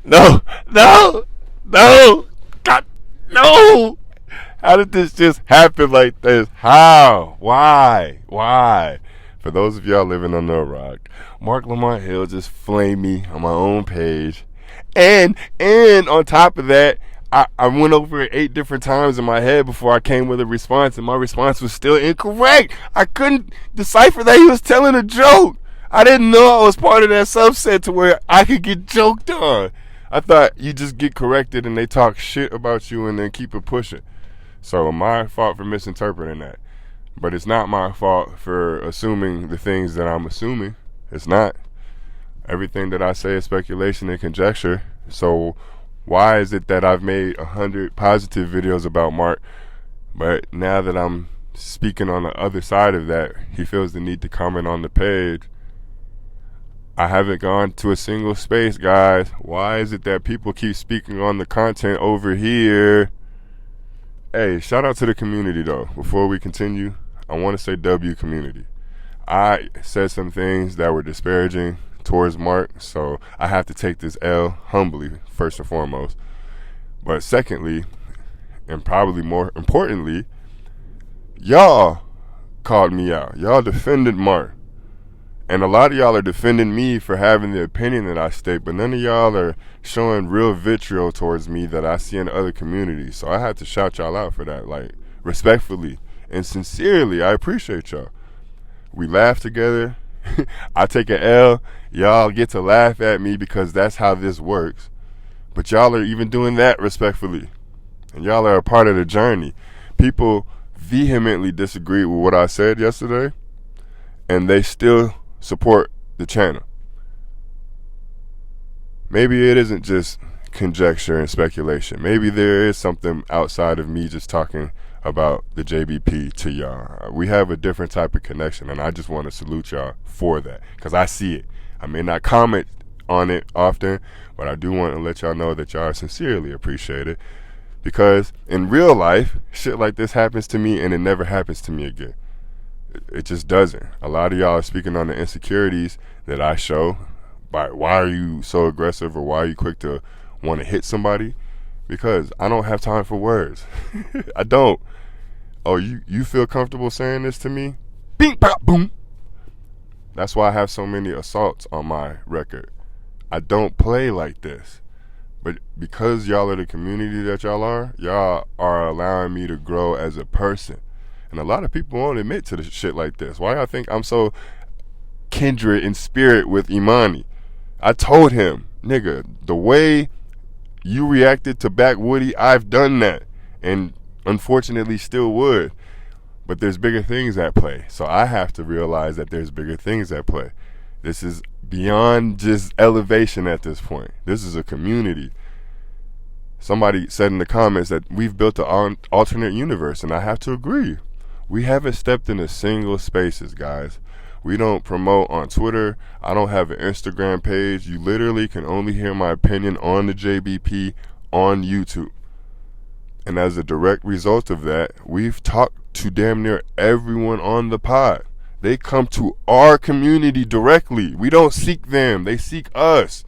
No, no, no, God, no. How did this just happen like this? How? Why? Why? For those of y'all living under a rock, Marc Lamont Hill just flamed me on my own page. And on top of that, I went over it 8 different times in my head before I came with a response, and my response was still incorrect. I couldn't decipher that he was telling a joke. I didn't know I was part of that subset to where I could get joked on. I thought you just get corrected and they talk shit about you and then keep it pushing. So my fault for misinterpreting that. But it's not my fault for assuming the things that I'm assuming. It's not. Everything that I say is speculation and conjecture. So why is it that I've made 100 positive videos about Marc, but now that I'm speaking on the other side of that, he feels the need to comment on the page? I haven't gone to a single space, guys. Why is it that people keep speaking on the content over here? Hey, shout out to the community though. Before we continue, I want to say W community. I said some things that were disparaging towards Marc, so I have to take this L humbly, first and foremost. But secondly, and probably more importantly, y'all called me out. Y'all defended Marc. And a lot of y'all are defending me for having the opinion that I state, but none of y'all are showing real vitriol towards me that I see in other communities. So I had to shout y'all out for that, like, respectfully and sincerely. I appreciate y'all. We laugh together. I take an L. Y'all get to laugh at me because that's how this works. But y'all are even doing that respectfully. And y'all are a part of the journey. People vehemently disagreed with what I said yesterday, and they still support the channel. Maybe it isn't just conjecture and speculation. Maybe there is something outside of me just talking about the JBP to y'all. We have a different type of connection, and I just want to salute y'all for that because I see it. I may not comment on it often, but I do want to let y'all know that y'all are sincerely appreciated, because in real life, shit like this happens to me and it never happens to me again. It just doesn't. A lot of y'all are speaking on the insecurities that I show. By why are you so aggressive, or why are you quick to want to hit somebody? Because I don't have time for words. I don't. Oh, you feel comfortable saying this to me? Bing, pop, boom. That's why I have so many assaults on my record. I don't play like this. But because y'all are the community that y'all are allowing me to grow as a person. And a lot of people won't admit to the shit like this. Why y'all think I'm so kindred in spirit with Imani? I told him, nigga, the way you reacted to Back Woody, I've done that. And unfortunately still would. But there's bigger things at play. So I have to realize that there's bigger things at play. This is beyond just elevation at this point. This is a community. Somebody said in the comments that we've built an alternate universe, and I have to agree. We haven't stepped into single spaces, guys. We don't promote on Twitter. I don't have an Instagram page. You literally can only hear my opinion on the JBP on YouTube. And as a direct result of that, we've talked to damn near everyone on the pod. They come to our community directly. We don't seek them. They seek us.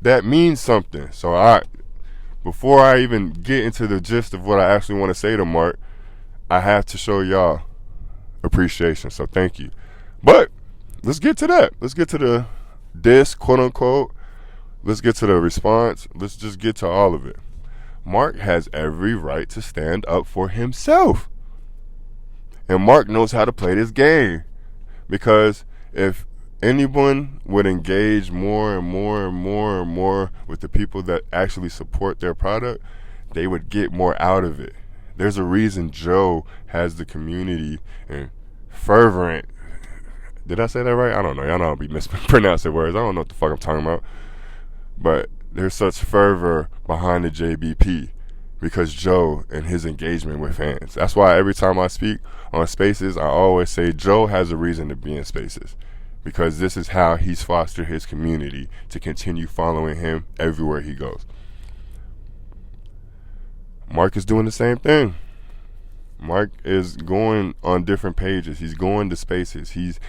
That means something. So before I even get into the gist of what I actually want to say to Marc, I have to show y'all appreciation. So thank you. But let's get to that. Let's get to the diss, quote unquote. Let's get to the response. Let's just get to all of it. Marc has every right to stand up for himself. And Marc knows how to play this game. Because if anyone would engage more and more and more and more with the people that actually support their product, they would get more out of it. There's a reason Joe has the community and fervent. Did I say that right? I don't know. Y'all know I'll be mispronouncing words. I don't know what the fuck I'm talking about. But there's such fervor behind the JBP because Joe and his engagement with fans. That's why every time I speak on Spaces, I always say Joe has a reason to be in Spaces, because this is how he's fostered his community to continue following him everywhere he goes. Marc is doing the same thing. Marc is going on different pages. He's going to Spaces. He's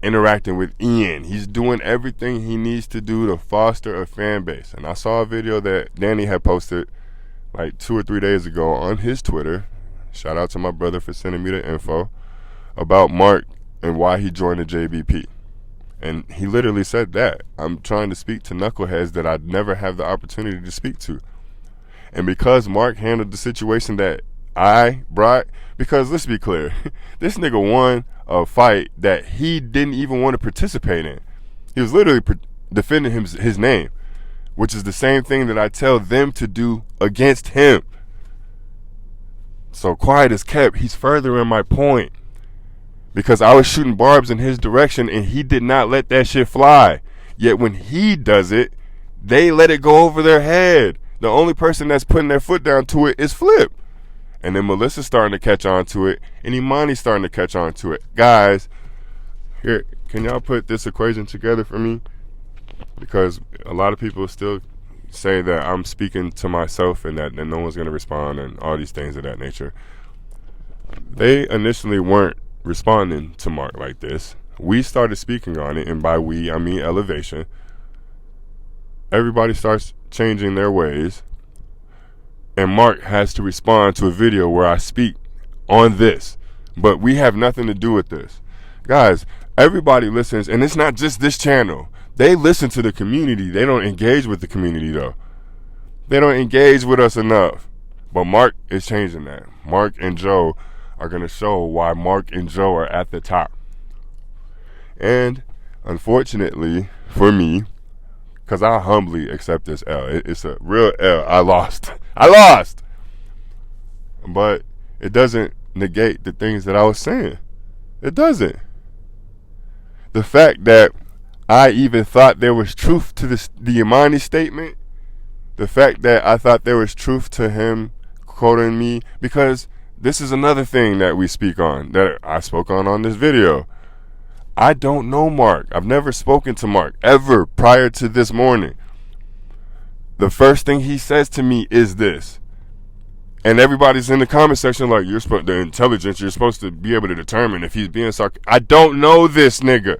interacting with Ian. He's doing everything he needs to do to foster a fan base. And I saw a video that Danny had posted like 2 or 3 days ago on his Twitter. Shout out to my brother for sending me the info about Marc and why he joined the JBP. And he literally said that. I'm trying to speak to knuckleheads that I'd never have the opportunity to speak to. And because Marc handled the situation that I brought, because let's be clear, this nigga won a fight that he didn't even want to participate in. He was literally defending his name, which is the same thing that I tell them to do against him. So quiet as kept, he's furthering my point. Because I was shooting barbs in his direction and he did not let that shit fly. Yet when he does it, they let it go over their head. The only person that's putting their foot down to it is Flip. And then Melissa's starting to catch on to it, and Imani's starting to catch on to it. Guys, here, can y'all put this equation together for me? Because a lot of people still say that I'm speaking to myself and that no one's going to respond and all these things of that nature. They initially weren't responding to Marc like this. We started speaking on it, and by we, I mean Ellivation. Everybody starts changing their ways, and Marc has to respond to a video where I speak on this, but we have nothing to do with this. Guys, everybody listens, and it's not just this channel. They listen to the community. They don't engage with the community, though. They don't engage with us enough. But Marc is changing that. Marc and Joe are going to show why Marc and Joe are at the top. And unfortunately for me, because I humbly accept this L. It's a real L. I lost. But it doesn't negate the things that I was saying. It doesn't. The fact that I even thought there was truth to the Imani statement, the fact that I thought there was truth to him quoting me, because this is another thing that we speak on, that I spoke on this video. I don't know Marc. I've never spoken to Marc ever prior to this morning. The first thing he says to me is this. And everybody's in the comment section like, the intelligence, you're supposed to be able to determine if he's being sarcastic. I don't know this nigga.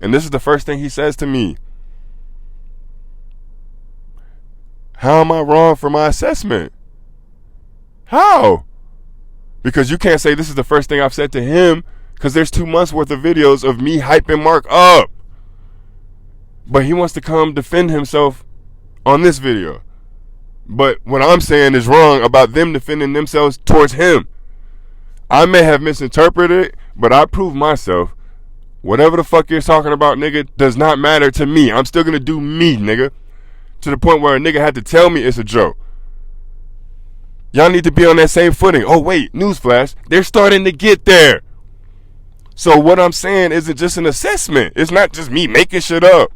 And this is the first thing he says to me. How am I wrong for my assessment? How? Because you can't say this is the first thing I've said to him, because there's 2 months worth of videos of me hyping Marc up. But he wants to come defend himself on this video. But what I'm saying is wrong about them defending themselves towards him. I may have misinterpreted it, but I proved myself. Whatever the fuck you're talking about, nigga, does not matter to me. I'm still going to do me, nigga. To the point where a nigga had to tell me it's a joke. Y'all need to be on that same footing. Oh, wait, newsflash. They're starting to get there. So what I'm saying isn't just an assessment. It's not just me making shit up.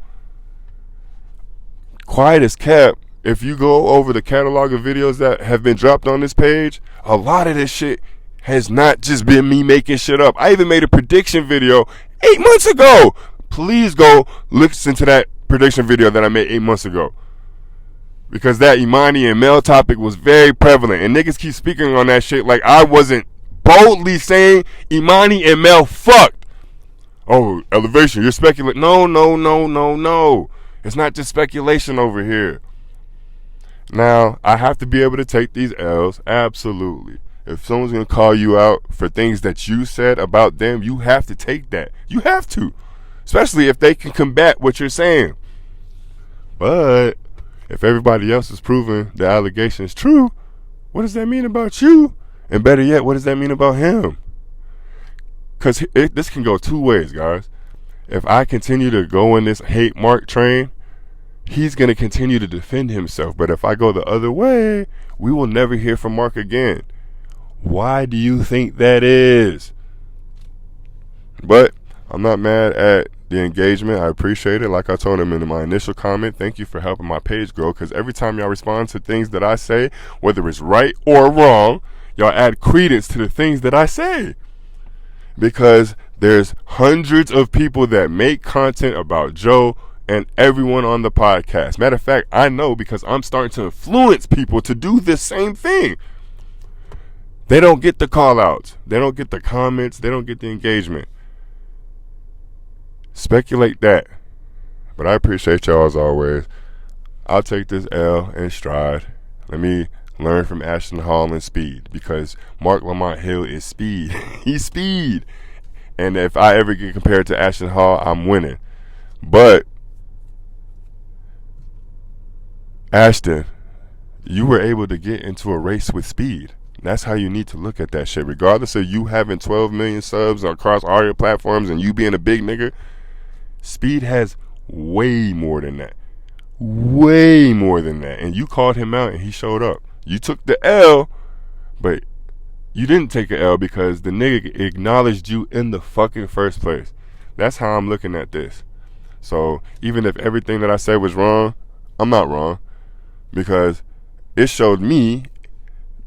Quiet as kept. If you go over the catalog of videos that have been dropped on this page, a lot of this shit has not just been me making shit up. I even made a prediction video 8 months ago. Please go listen to that prediction video that I made 8 months ago. Because that Imani and Mel topic was very prevalent. And niggas keep speaking on that shit like I wasn't boldly saying Imani and Mel fucked. Oh, Ellivation, you're speculating. No. It's not just speculation over here. Now, I have to be able to take these L's, absolutely. If someone's going to call you out for things that you said about them, you have to take that. You have to. Especially if they can combat what you're saying. But if everybody else is proving the allegation is true, what does that mean about you? And better yet, what does that mean about him? Because this can go 2 ways, guys. If I continue to go in this hate Marc train, he's going to continue to defend himself. But if I go the other way, we will never hear from Marc again. Why do you think that is? But I'm not mad at the engagement. I appreciate it. Like I told him in my initial comment, thank you for helping my page grow. Because every time y'all respond to things that I say, whether it's right or wrong, y'all add credence to the things that I say. Because there's hundreds of people that make content about Joe and everyone on the podcast. Matter of fact, I know because I'm starting to influence people to do this same thing. They don't get the call outs. They don't get the comments. They don't get the engagement. Speculate that. But I appreciate y'all as always. I'll take this L in stride. Let me learn from Ashton Hall and speed, because Marc Lamont Hill is speed. He's speed. And if I ever get compared to Ashton Hall, I'm winning. But Ashton, you were able to get into a race with speed. That's how you need to look at that shit. Regardless of you having 12 million subs across all your platforms and you being a big nigga, Speed has way more than that. Way more than that. And you called him out and he showed up. You took the L, but you didn't take an L because the nigga acknowledged you in the fucking first place. That's how I'm looking at this. So even if everything that I said was wrong, I'm not wrong, because it showed me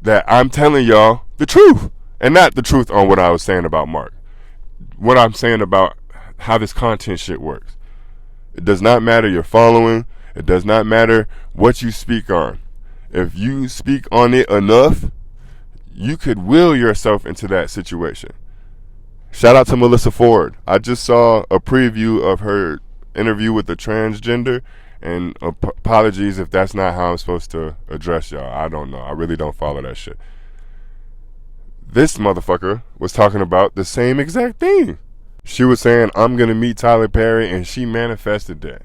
that I'm telling y'all the truth, and not the truth on what I was saying about Marc. What I'm saying about how this content shit works. It does not matter your following. It does not matter what you speak on. If you speak on it enough, you could will yourself into that situation. Shout out to Melissa Ford. I just saw a preview of her interview with the transgender, and apologies if that's not how I'm supposed to address y'all. I don't know. I really don't follow that shit. This motherfucker was talking about the same exact thing. She was saying, I'm going to meet Tyler Perry, and she manifested that.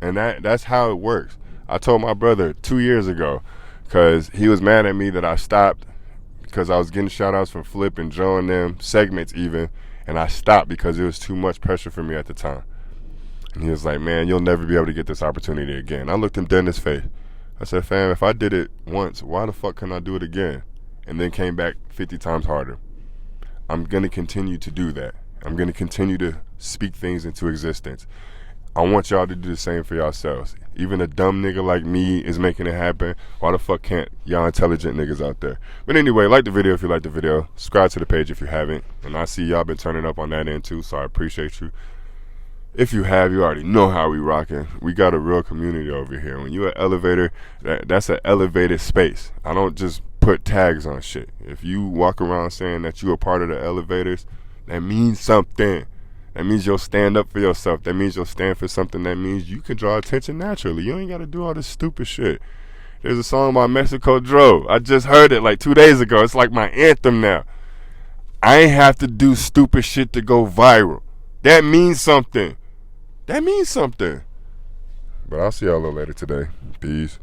And that's how it works. I told my brother 2 years ago, because he was mad at me that I stopped because I was getting shout-outs from Flip and Joe and them, segments even, and I stopped because it was too much pressure for me at the time. And he was like, man, you'll never be able to get this opportunity again. I looked him dead in his face. I said, fam, if I did it once, why the fuck can I do it again? And then came back 50 times harder. I'm going to continue to do that. I'm going to continue to speak things into existence. I want y'all to do the same for yourselves. Even a dumb nigga like me is making it happen. Why the fuck can't y'all intelligent niggas out there? But anyway, like the video if you like the video. Subscribe to the page if you haven't. And I see y'all been turning up on that end too, so I appreciate you. If you have, you already know how we rocking. We got a real community over here. When you're an elevator, that's an elevated space. I don't just put tags on shit. If you walk around saying that you are part of the elevators, that means something. That means you'll stand up for yourself. That means you'll stand for something. That means you can draw attention naturally. You ain't got to do all this stupid shit. There's a song by Mexico Dro. I just heard it like 2 days ago. It's like my anthem now. I ain't have to do stupid shit to go viral. That means something. That means something. But I'll see y'all a little later today. Peace.